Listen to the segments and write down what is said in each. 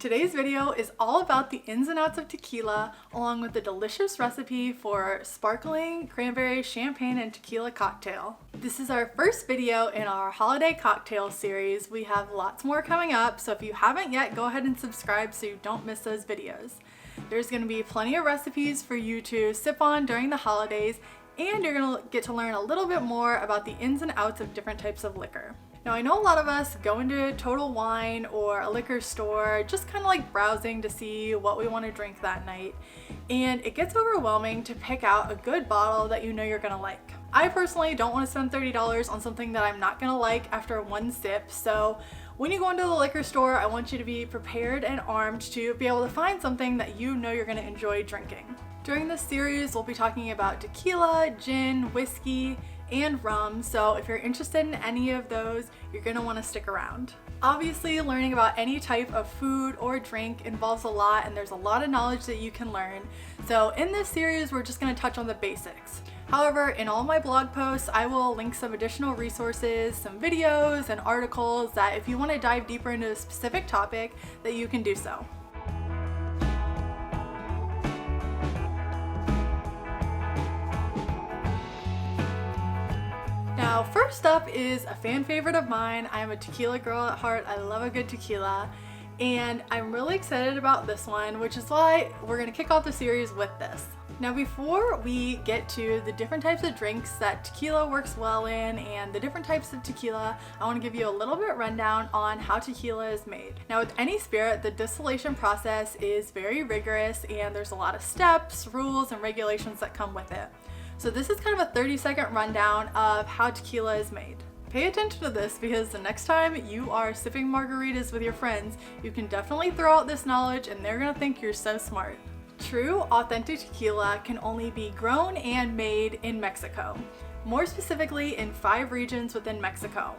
Today's video is all about the ins and outs of tequila, along with the delicious recipe for sparkling cranberry champagne and tequila cocktail. This is our first video in our holiday cocktail series. We have lots more coming up, so if you haven't yet, go ahead and subscribe so you don't miss those videos. There's going to be plenty of recipes for you to sip on during the holidays, and you're going to get to learn a little bit more about the ins and outs of different types of liquor. Now, I know a lot of us go into Total Wine or a liquor store just kind of like browsing to see what we want to drink that night, and it gets overwhelming to pick out a good bottle that you know you're going to like. I personally don't want to spend $30 on something that I'm not going to like after one sip, so when you go into the liquor store, I want you to be prepared and armed to be able to find something that you know you're going to enjoy drinking. During this series, we'll be talking about tequila, gin, whiskey, and rum, so if you're interested in any of those, you're going to want to stick around. Obviously, learning about any type of food or drink involves a lot, and there's a lot of knowledge that you can learn. So in this series, we're just going to touch on the basics. However, in all my blog posts, I will link some additional resources, some videos, and articles that if you want to dive deeper into a specific topic, that you can do so. Now, first up is a fan favorite of mine. I am a tequila girl at heart. I love a good tequila, and I'm really excited about this one, which is why we're going to kick off the series with this. Now, before we get to the different types of drinks that tequila works well in and the different types of tequila, I want to give you a little bit rundown on how tequila is made. Now, with any spirit, the distillation process is very rigorous, and there's a lot of steps, rules, and regulations that come with it. So this is kind of a 30-second rundown of how tequila is made. Pay attention to this because the next time you are sipping margaritas with your friends, you can definitely throw out this knowledge and they're gonna think you're so smart. True, authentic tequila can only be grown and made in Mexico, more specifically in 5 regions within Mexico.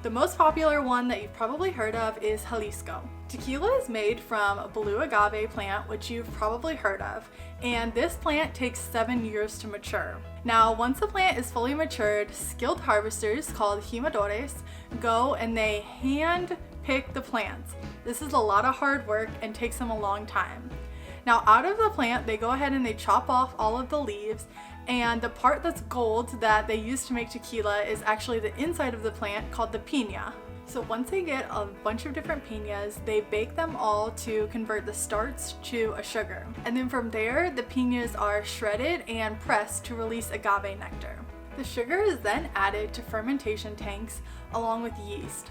The most popular one that you've probably heard of is Jalisco. Tequila is made from blue agave plant, which you've probably heard of, and this plant takes 7 years to mature. Now, once the plant is fully matured, skilled harvesters called jimadores go and they hand pick the plants. This is a lot of hard work and takes them a long time. Now, out of the plant, they go ahead and they chop off all of the leaves, and the part that's gold that they use to make tequila is actually the inside of the plant called the piña. So once they get a bunch of different piñas, they bake them all to convert the starch to a sugar. And then from there, the piñas are shredded and pressed to release agave nectar. The sugar is then added to fermentation tanks along with yeast.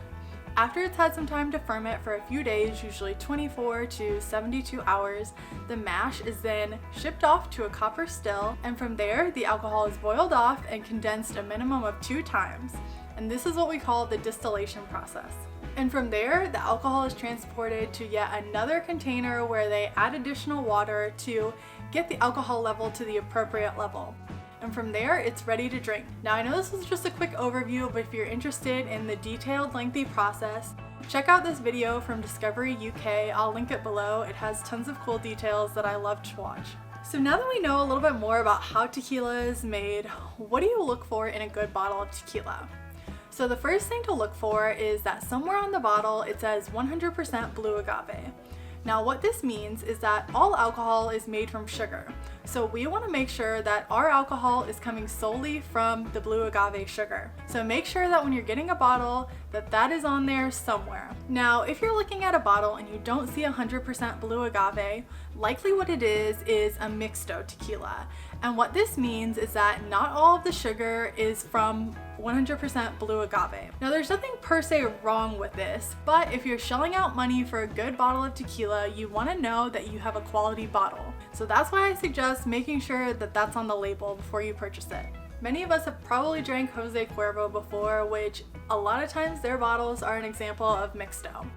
After it's had some time to ferment for a few days, usually 24 to 72 hours, the mash is then shipped off to a copper still, and from there, the alcohol is boiled off and condensed a minimum of 2 times. And this is what we call the distillation process. And from there, the alcohol is transported to yet another container where they add additional water to get the alcohol level to the appropriate level. And from there, it's ready to drink. Now, I know this was just a quick overview, but if you're interested in the detailed, lengthy process, check out this video from Discovery UK. I'll link it below. It has tons of cool details that I love to watch. So now that we know a little bit more about how tequila is made, what do you look for in a good bottle of tequila? So the first thing to look for is that somewhere on the bottle it says 100% blue agave. Now, what this means is that all alcohol is made from sugar. So we want to make sure that our alcohol is coming solely from the blue agave sugar. So make sure that when you're getting a bottle, that is on there somewhere. Now, if you're looking at a bottle and you don't see 100% blue agave, likely what it is a Mixto tequila. And what this means is that not all of the sugar is from 100% blue agave. Now, there's nothing per se wrong with this, but if you're shelling out money for a good bottle of tequila, you want to know that you have a quality bottle. So that's why I suggest making sure that that's on the label before you purchase it. Many of us have probably drank Jose Cuervo before, which a lot of times their bottles are an example of Mixto.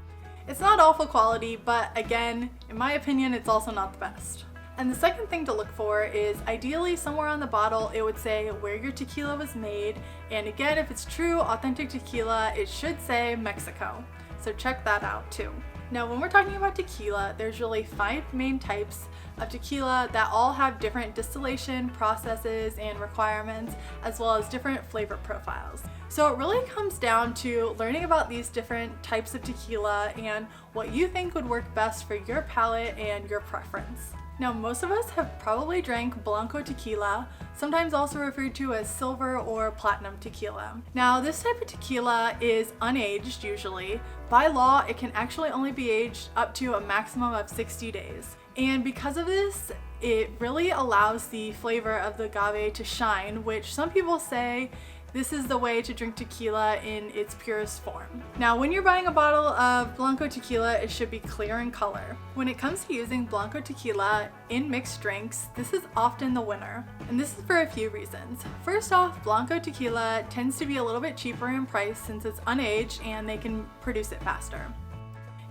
It's not awful quality, but again, in my opinion, it's also not the best. And the second thing to look for is ideally somewhere on the bottle it would say where your tequila was made, and again, if it's true authentic tequila, it should say Mexico. So check that out too. Now, when we're talking about tequila, there's really 5 main types of tequila that all have different distillation processes and requirements, as well as different flavor profiles. So it really comes down to learning about these different types of tequila and what you think would work best for your palate and your preference. Now, most of us have probably drank Blanco tequila, sometimes also referred to as silver or platinum tequila. Now, this type of tequila is unaged usually. By law, it can actually only be aged up to a maximum of 60 days. And because of this, it really allows the flavor of the agave to shine, which some people say this is the way to drink tequila in its purest form. Now, when you're buying a bottle of Blanco tequila, it should be clear in color. When it comes to using Blanco tequila in mixed drinks, this is often the winner. And this is for a few reasons. First off, Blanco tequila tends to be a little bit cheaper in price since it's unaged and they can produce it faster.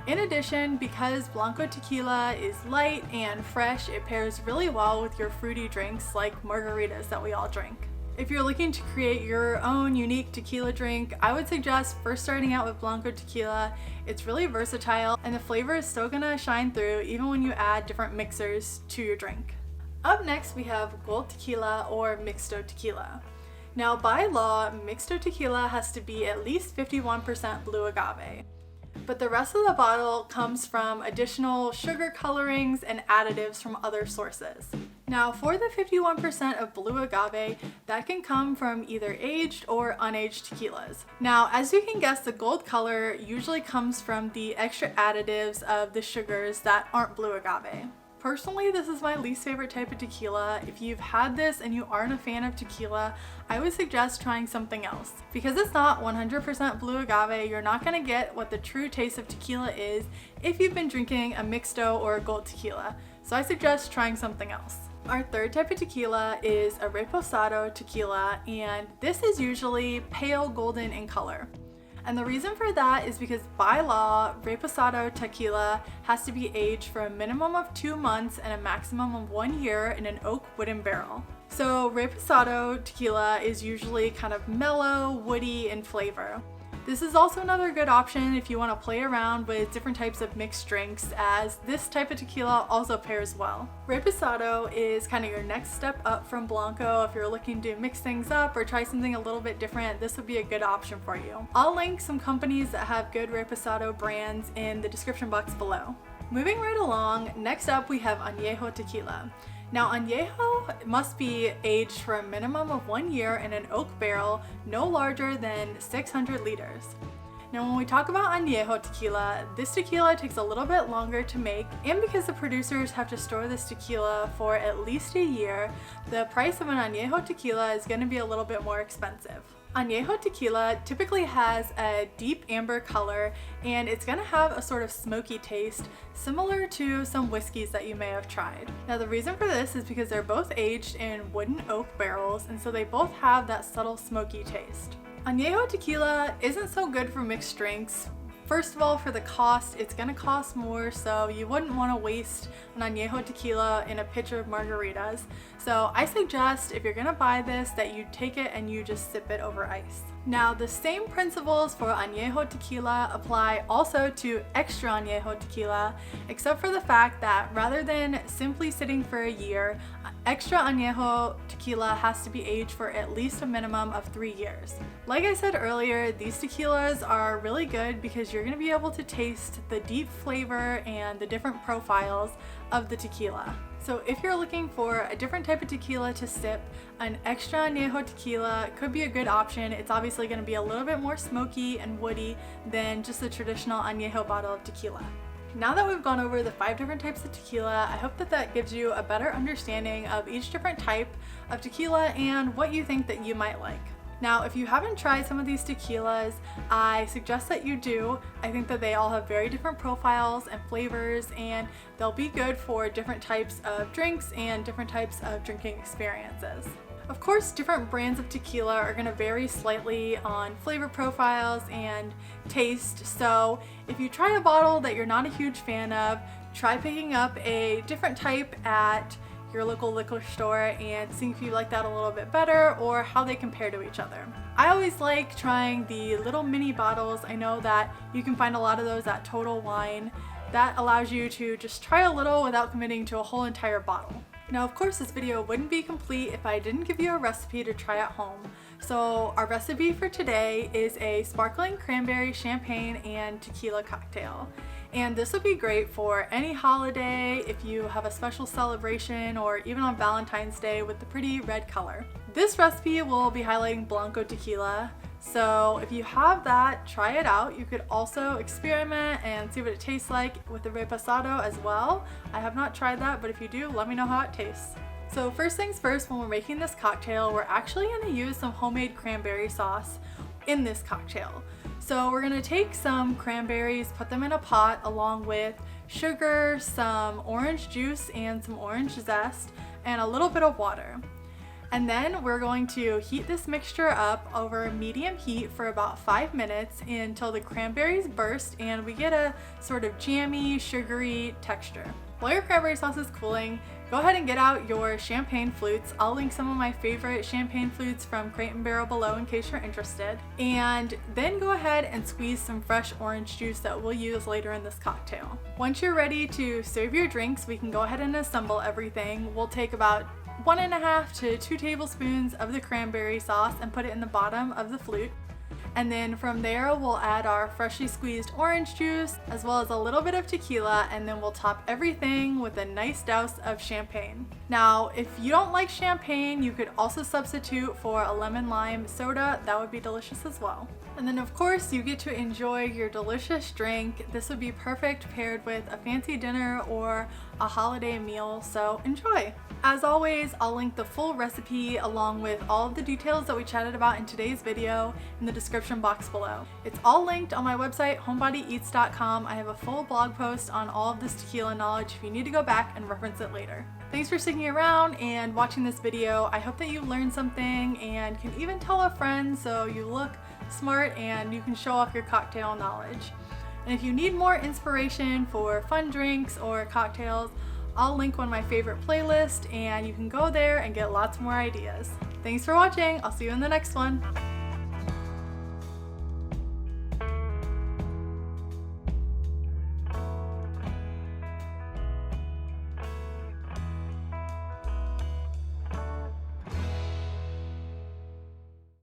In addition, because Blanco tequila is light and fresh, it pairs really well with your fruity drinks like margaritas that we all drink. If you're looking to create your own unique tequila drink, I would suggest first starting out with Blanco tequila. It's really versatile and the flavor is still gonna shine through even when you add different mixers to your drink. Up next, we have gold tequila or Mixto tequila. Now, by law, Mixto tequila has to be at least 51% blue agave, but the rest of the bottle comes from additional sugar colorings and additives from other sources. Now, for the 51% of blue agave, that can come from either aged or unaged tequilas. Now, as you can guess, the gold color usually comes from the extra additives of the sugars that aren't blue agave. Personally, this is my least favorite type of tequila. If you've had this and you aren't a fan of tequila, I would suggest trying something else. Because it's not 100% blue agave, you're not gonna get what the true taste of tequila is if you've been drinking a Mixto or a gold tequila. So I suggest trying something else. Our third type of tequila is a Reposado tequila, and this is usually pale golden in color. And the reason for that is because by law, Reposado tequila has to be aged for a minimum of 2 months and a maximum of 1 year in an oak wooden barrel. So Reposado tequila is usually kind of mellow, woody in flavor. This is also another good option if you want to play around with different types of mixed drinks, as this type of tequila also pairs well. Reposado is kind of your next step up from Blanco. If you're looking to mix things up or try something a little bit different, this would be a good option for you. I'll link some companies that have good Reposado brands in the description box below. Moving right along, next up we have Añejo tequila. Now, Añejo must be aged for a minimum of 1 year in an oak barrel, no larger than 600 liters. Now, when we talk about Añejo tequila, this tequila takes a little bit longer to make, and because the producers have to store this tequila for at least a year, the price of an Añejo tequila is going to be a little bit more expensive. Añejo tequila typically has a deep amber color, and it's going to have a sort of smoky taste similar to some whiskeys that you may have tried. Now, the reason for this is because they're both aged in wooden oak barrels, and so they both have that subtle smoky taste. Añejo tequila isn't so good for mixed drinks. First of all, for the cost, it's gonna cost more, so you wouldn't want to waste an Añejo tequila in a pitcher of margaritas. So I suggest if you're gonna buy this that you take it and you just sip it over ice. Now, the same principles for Añejo tequila apply also to extra Añejo tequila, except for the fact that rather than simply sitting for a year, extra Añejo tequila has to be aged for at least a minimum of 3 years. Like I said earlier, these tequilas are really good because you're going to be able to taste the deep flavor and the different profiles of the tequila. So if you're looking for a different type of tequila to sip, an extra Añejo tequila could be a good option. It's obviously going to be a little bit more smoky and woody than just the traditional Añejo bottle of tequila. Now that we've gone over the 5 different types of tequila, I hope that that gives you a better understanding of each different type of tequila and what you think that you might like. Now, if you haven't tried some of these tequilas, I suggest that you do. I think that they all have very different profiles and flavors, and they'll be good for different types of drinks and different types of drinking experiences. Of course, different brands of tequila are going to vary slightly on flavor profiles and taste, so if you try a bottle that you're not a huge fan of, try picking up a different type at your local liquor store and seeing if you like that a little bit better or how they compare to each other. I always like trying the little mini bottles. I know that you can find a lot of those at Total Wine. That allows you to just try a little without committing to a whole entire bottle. Now, of course, this video wouldn't be complete if I didn't give you a recipe to try at home. So our recipe for today is a sparkling cranberry champagne and tequila cocktail. And this would be great for any holiday, if you have a special celebration, or even on Valentine's Day with the pretty red color. This recipe will be highlighting Blanco tequila. So if you have that, try it out. You could also experiment and see what it tastes like with the Reposado as well. I have not tried that, but if you do, let me know how it tastes. So first things first, when we're making this cocktail, we're actually going to use some homemade cranberry sauce in this cocktail. So we're going to take some cranberries, put them in a pot along with sugar, some orange juice and some orange zest, and a little bit of water. And then we're going to heat this mixture up over medium heat for about 5 minutes until the cranberries burst and we get a sort of jammy, sugary texture. While your cranberry sauce is cooling, go ahead and get out your champagne flutes. I'll link some of my favorite champagne flutes from Crate and Barrel below in case you're interested. And then go ahead and squeeze some fresh orange juice that we'll use later in this cocktail. Once you're ready to serve your drinks, we can go ahead and assemble everything. We'll take about 1.5 to 2 tablespoons of the cranberry sauce and put it in the bottom of the flute. And then from there, we'll add our freshly squeezed orange juice as well as a little bit of tequila, and then we'll top everything with a nice douse of champagne. Now, if you don't like champagne, you could also substitute for a lemon lime soda. That would be delicious as well. And then of course, you get to enjoy your delicious drink. This would be perfect paired with a fancy dinner or a holiday meal, so enjoy. As always, I'll link the full recipe along with all of the details that we chatted about in today's video in the description box below. It's all linked on my website, homebodyeats.com. I have a full blog post on all of this tequila knowledge if you need to go back and reference it later. Thanks for sticking around and watching this video. I hope that you learned something and can even tell a friend so you look smart and you can show off your cocktail knowledge. And if you need more inspiration for fun drinks or cocktails, I'll link one of my favorite playlists and you can go there and get lots more ideas. Thanks for watching. I'll see you in the next one.